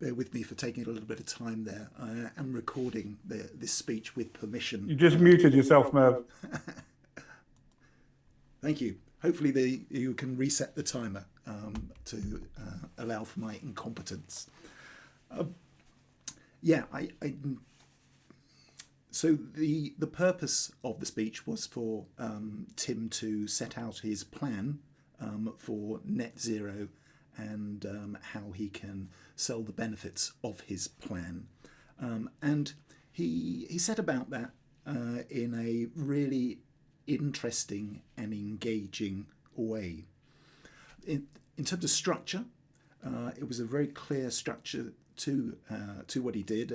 bear with me for taking a little bit of time there. I am recording this speech with permission. You just muted yourself, Merv. Thank you. Hopefully you can reset the timer to allow for my incompetence. So the purpose of the speech was for Tim to set out his plan for net zero and how he can sell the benefits of his plan. And he set about that in a really interesting and engaging way. In terms of structure, it was a very clear structure to what he did.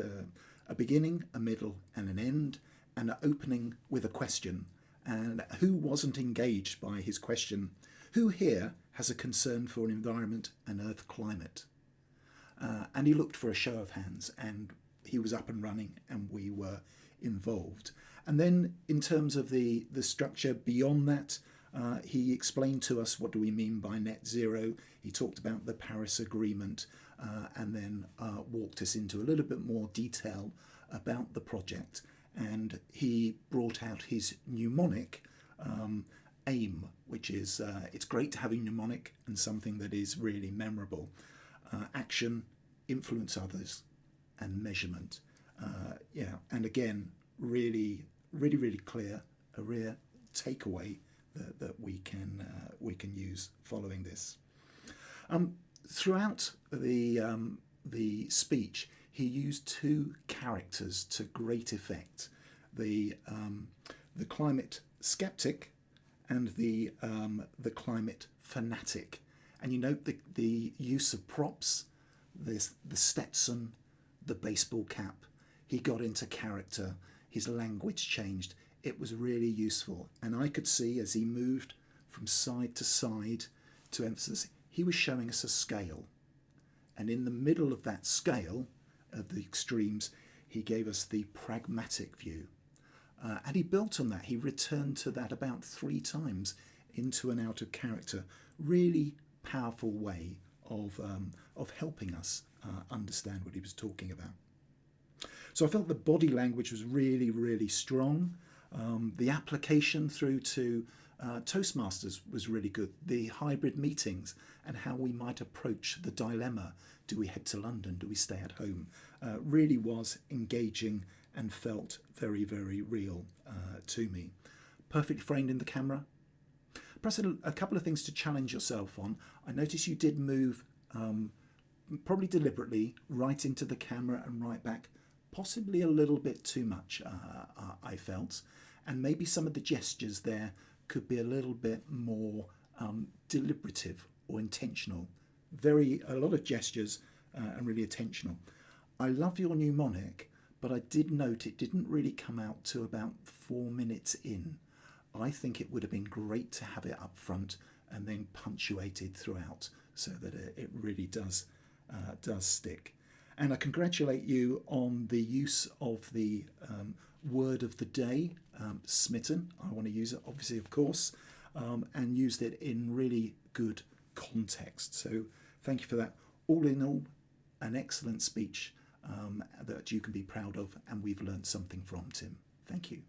A beginning, a middle and an end, and an opening with a question. And who wasn't engaged by his question? Who here has a concern for environment and earth climate? And he looked for a show of hands, and he was up and running, and we were involved. And then in terms of the structure beyond that, he explained to us what do we mean by net zero. He talked about the Paris Agreement and then walked us into a little bit more detail about the project. And he brought out his mnemonic, AIM, which is, it's great to have a mnemonic and something that is really memorable. Action, influence others, and measurement. And again, really clear, a real takeaway that we can use following this. Throughout the speech, he used two characters to great effect: the climate skeptic and the climate fanatic. And you note the use of props, the Stetson, the baseball cap. He got into character. His language changed. It was really useful. And I could see as he moved from side to side to emphasis, he was showing us a scale. And in the middle of that scale of the extremes, he gave us the pragmatic view. And he built on that. He returned to that about 3 times into and out of character. Really powerful way of helping us understand what he was talking about. So I felt the body language was really strong. The application through to Toastmasters was really good. The hybrid meetings and how we might approach the dilemma. Do we head to London? Do we stay at home? Really was engaging and felt very real to me. Perfectly framed in the camera. Perhaps a couple of things to challenge yourself on. I noticed you did move, probably deliberately, right into the camera and right back. Possibly a little bit too much, I felt. And maybe some of the gestures there could be a little bit more deliberative or intentional. A lot of gestures and really intentional. I love your mnemonic, but I did note it didn't really come out to about 4 minutes in. I think it would have been great to have it up front and then punctuated throughout so that it really does stick. And I congratulate you on the use of the word of the day, smitten. I want to use it, obviously, of course, and used it in really good context. So thank you for that. All in all, an excellent speech that you can be proud of, and we've learned something from, Tim. Thank you.